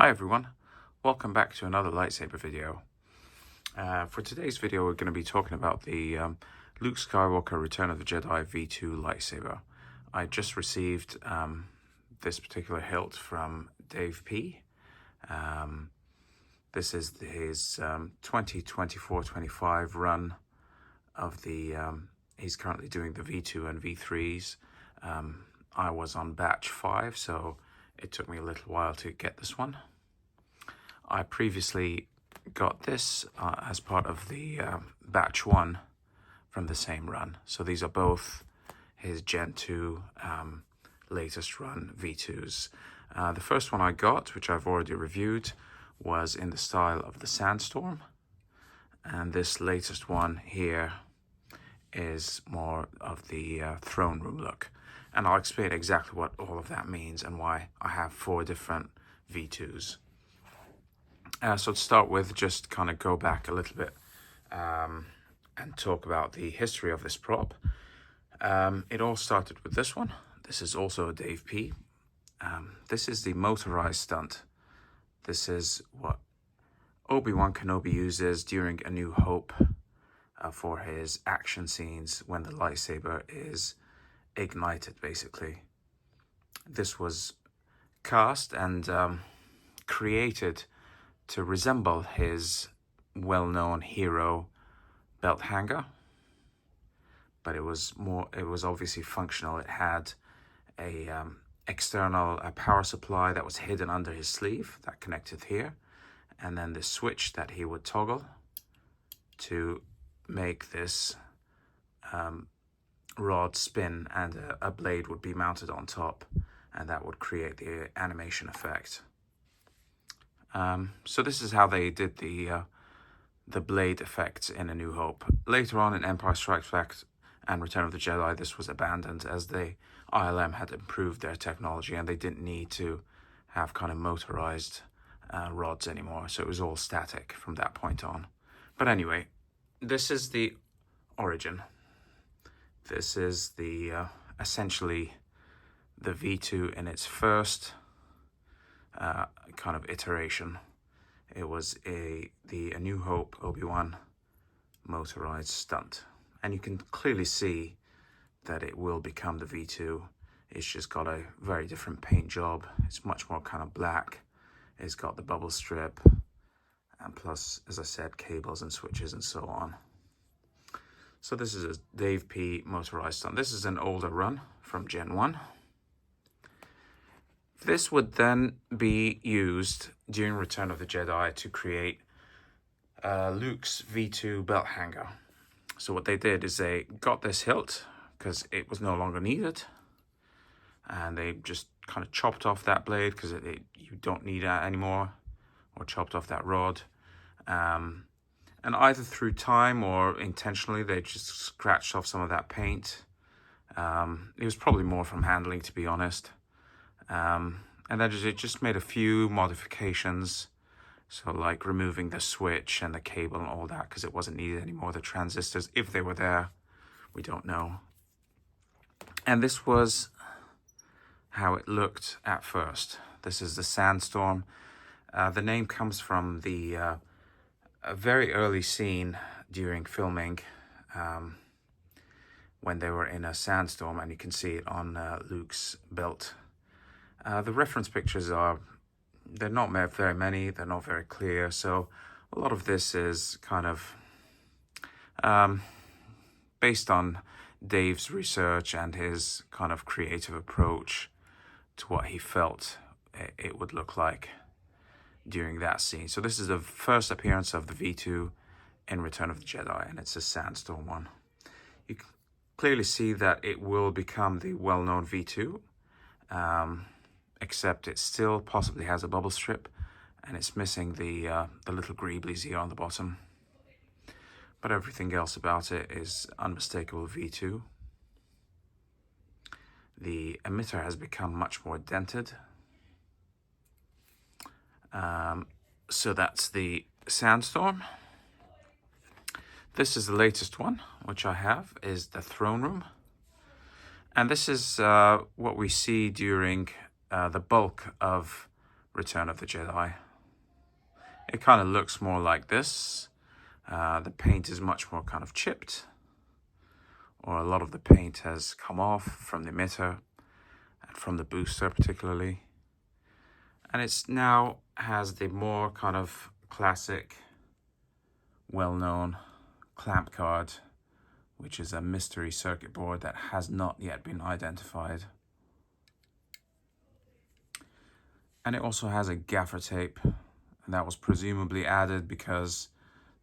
Hi everyone, welcome back to another lightsaber video. For today's video we're going to be talking about the Luke Skywalker Return of the Jedi V2 lightsaber. I just received this particular hilt from DaveP. This is his 2024-25 run of the, he's currently doing the V2 and V3s. I was on batch 5, so it took me a little while to get this one. I previously got this as part of the batch 1 from the same run. So these are both his Gen 2 latest run V2s. The first one I got, which I've already reviewed, was in the style of the Sandstorm. And this latest one here is more of the throne room look. And I'll explain exactly what all of that means and why I have 4 different V2s. So to start with, just kind of go back a little bit and talk about the history of this prop. It all started with this one. This is also a DaveP. This is the motorized stunt. This is what Obi-Wan Kenobi uses during A New Hope for his action scenes when the lightsaber is ignited, basically. This was cast and created to resemble his well-known hero belt hanger, but it was obviously functional. It had a external power supply that was hidden under his sleeve that connected here, and then the switch that he would toggle to make this rod spin, and a blade would be mounted on top, and that would create the animation effect. So this is how they did the blade effects in A New Hope. Later on in Empire Strikes Back and Return of the Jedi, this was abandoned as the ILM had improved their technology and they didn't need to have kind of motorized rods anymore. So it was all static from that point on. But anyway, this is the origin. This is the essentially the V2 in its first kind of iteration. It was the A New Hope Obi-Wan motorized stunt, and you can clearly see that it will become the V2. It's just got a very different paint job. It's much more kind of black. It's got the bubble strip, and plus, as I said, cables and switches and so on. So this is a DaveP motorized stunt. This is an older run from Gen 1. This would then be used during Return of the Jedi to create Luke's V2 belt hanger. So what they did is they got this hilt because it was no longer needed, and they just kind of chopped off that blade because you don't need that anymore, or chopped off that rod. And either through time or intentionally, they just scratched off some of that paint. It was probably more from handling, to be honest. And then it just made a few modifications. So like removing the switch and the cable and all that because it wasn't needed anymore. The transistors, if they were there, we don't know. And this was how it looked at first. This is the Sandstorm. The name comes from a very early scene during filming when they were in a sandstorm, and you can see it on Luke's belt. The reference pictures they're not very many, they're not very clear, so a lot of this is kind of based on Dave's research and his kind of creative approach to what he felt it would look like during that scene. So this is the first appearance of the V2 in Return of the Jedi, and it's a Sandstorm one. You can clearly see that it will become the well-known V2, except it still possibly has a bubble strip, and it's missing the little greeblies here on the bottom. But everything else about it is unmistakable V2. The emitter has become much more dented. So that's the Sandstorm. This is the latest one, which I have, is the Throne Room. And this is what we see during the bulk of Return of the Jedi. It kind of looks more like this. The paint is much more kind of chipped, or a lot of the paint has come off from the emitter and from the booster particularly. And it's now has the more kind of classic, well-known clamp card, which is a mystery circuit board that has not yet been identified. And it also has a gaffer tape, and that was presumably added because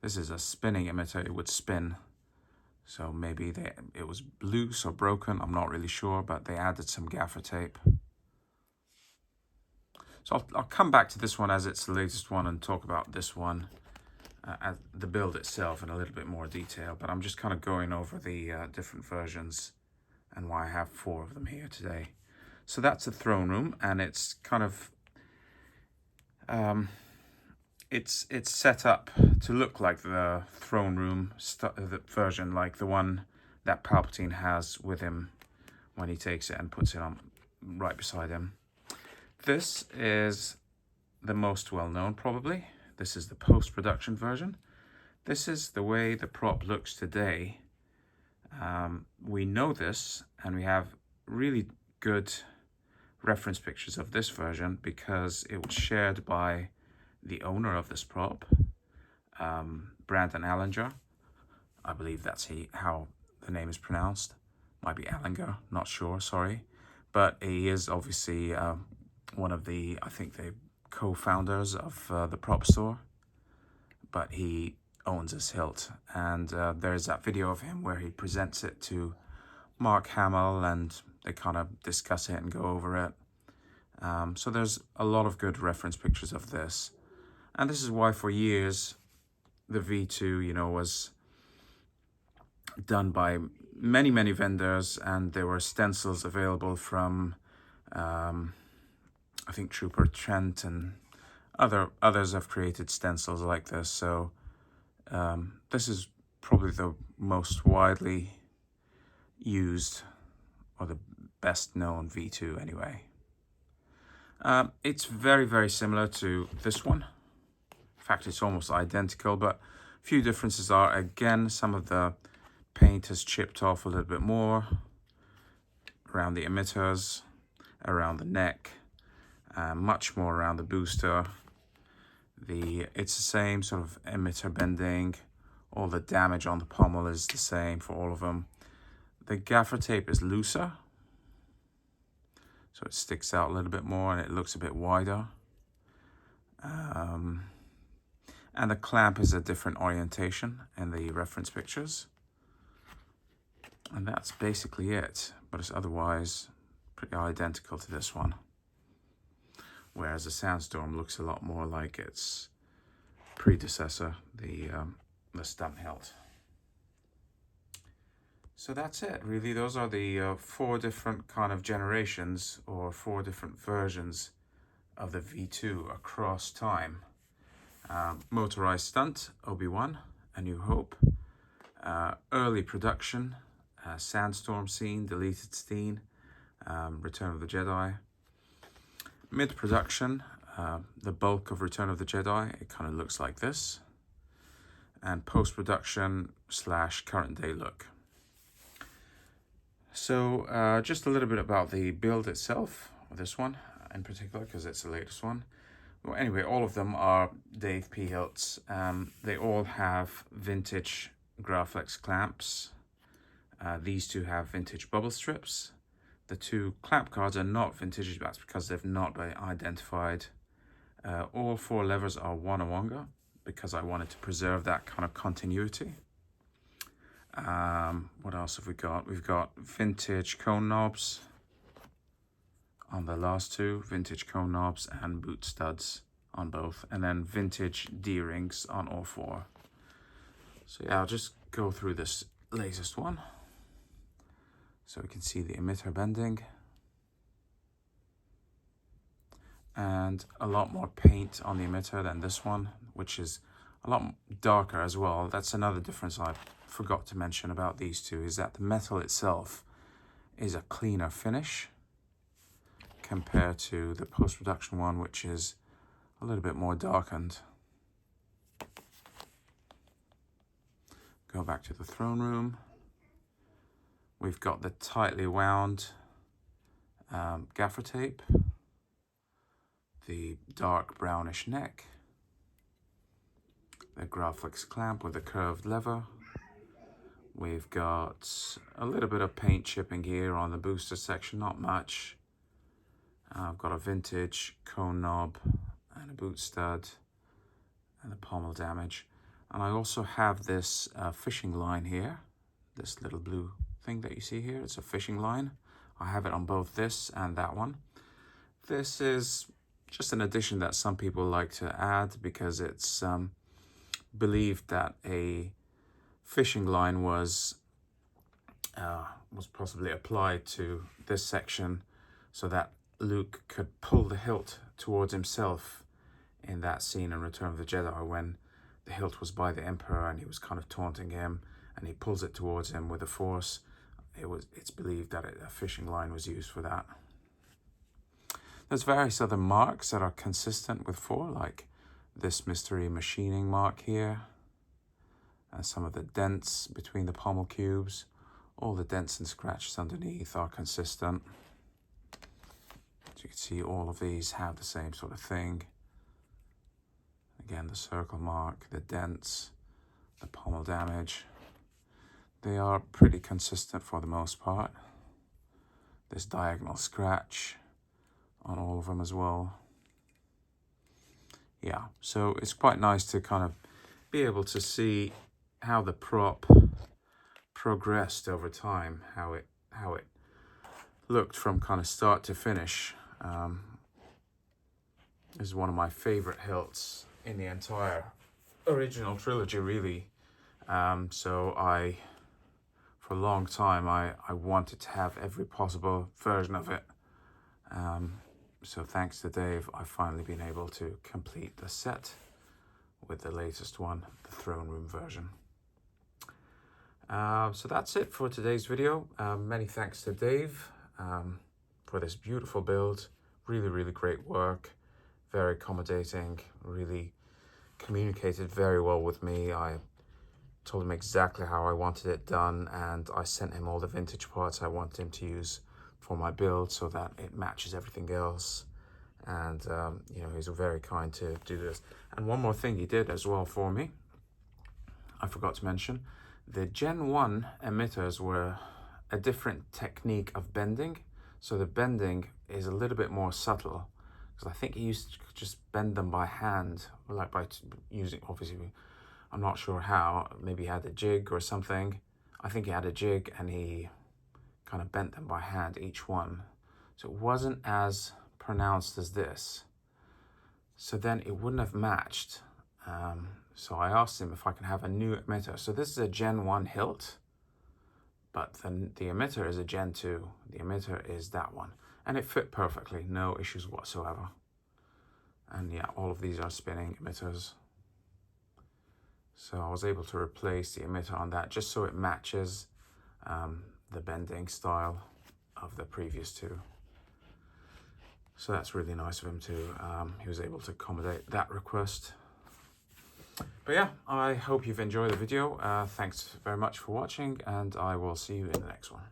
this is a spinning emitter. It would spin. So maybe it was loose or broken, I'm not really sure, but they added some gaffer tape. So I'll come back to this one as it's the latest one and talk about this one, the build itself, in a little bit more detail. But I'm just kind of going over the different versions and why I have 4 of them here today. So that's the throne room, and it's kind of it's set up to look like the throne room the version, like the one that Palpatine has with him when he takes it and puts it on right beside him. This is the most well-known, probably. This is the post-production version. This is the way the prop looks today. We know this, and we have really good reference pictures of this version because it was shared by the owner of this prop, Brandon Allinger. I believe that's how the name is pronounced. Might be Allinger, not sure, sorry. But he is obviously one of the, I think, the co-founders of the prop store. But he owns this hilt. And there's that video of him where he presents it to Mark Hamill, and they kind of discuss it and go over it. So there's a lot of good reference pictures of this. And this is why for years the V2, you know, was done by many, many vendors, and there were stencils available from, I think, Trooper Trent, and others have created stencils like this. So this is probably the most widely used, or the best known V2 anyway. It's very, very similar to this one. In fact, it's almost identical, but a few differences are, again, some of the paint has chipped off a little bit more around the emitters, around the neck, much more around the booster. It's the same sort of emitter bending. All the damage on the pommel is the same for all of them. The gaffer tape is looser, so it sticks out a little bit more and it looks a bit wider. And the clamp is a different orientation in the reference pictures. And that's basically it, but it's otherwise pretty identical to this one. Whereas the Sandstorm looks a lot more like its predecessor, the stump hilt. So that's it, really. Those are the 4 different kind of generations, or 4 different versions of the V2 across time. Motorized Stunt, Obi-Wan, A New Hope. Early production, Sandstorm scene, deleted scene, Return of the Jedi. Mid-production, the bulk of Return of the Jedi, it kind of looks like this. And post-production / current day look. So just a little bit about the build itself, this one in particular, because it's the latest one. Well, anyway, all of them are DaveP hilts. They all have vintage Graflex clamps. These 2 have vintage bubble strips. The 2 clamp cards are not vintage, that's because they've not been identified. All 4 levers are Wonawonga, because I wanted to preserve that kind of continuity. What else have we got? We've got vintage cone knobs on the last 2, vintage cone knobs and boot studs on both, and then vintage D-rings on all 4. So yeah, I'll just go through this latest one so we can see the emitter bending. And a lot more paint on the emitter than this one, which is a lot darker as well. That's another difference I forgot to mention about these 2, is that the metal itself is a cleaner finish compared to the post-production one, which is a little bit more darkened. Go back to the throne room. We've got the tightly wound gaffer tape, the dark brownish neck, the Graflex clamp with a curved lever. We've got a little bit of paint chipping here on the booster section, not much. I've got a vintage cone knob and a boot stud and the pommel damage. And I also have this fishing line here, this little blue thing that you see here. It's a fishing line. I have it on both this and that one. This is just an addition that some people like to add because it's believed that a fishing line was possibly applied to this section so that Luke could pull the hilt towards himself in that scene in Return of the Jedi when the hilt was by the Emperor and he was kind of taunting him, and he pulls it towards him with the Force. It's believed that a fishing line was used for that. There's various other marks that are consistent with 4, like this mystery machining mark here, and some of the dents between the pommel cubes. All the dents and scratches underneath are consistent. As you can see, all of these have the same sort of thing. Again, the circle mark, the dents, the pommel damage. They are pretty consistent for the most part. This diagonal scratch on all of them as well. Yeah, so it's quite nice to kind of be able to see how the prop progressed over time, how it looked from kind of start to finish. This is one of my favorite hilts in the entire original trilogy, really. So for a long time, I wanted to have every possible version of it. So thanks to Dave, I've finally been able to complete the set with the latest one, the throne room version. So that's it for today's video. Many thanks to Dave for this beautiful build. Really, really great work. Very accommodating, really communicated very well with me. I told him exactly how I wanted it done, and I sent him all the vintage parts I wanted him to use for my build so that it matches everything else. And you know, he's very kind to do this. And one more thing he did as well for me, I forgot to mention, the Gen 1 emitters were a different technique of bending. So the bending is a little bit more subtle, because I think he used to just bend them by hand, like by using, obviously, I'm not sure how, maybe he had a jig or something. I think he had a jig and he kind of bent them by hand, each one. So it wasn't as pronounced as this. So then it wouldn't have matched. So I asked him if I can have a new emitter. So this is a Gen 1 hilt, but then the emitter is a Gen 2. The emitter is that one. And it fit perfectly, no issues whatsoever. And yeah, all of these are spinning emitters. So I was able to replace the emitter on that just so it matches the bending style of the previous two. So that's really nice of him too. He was able to accommodate that request. But yeah, I hope you've enjoyed the video. Thanks very much for watching, and I will see you in the next one.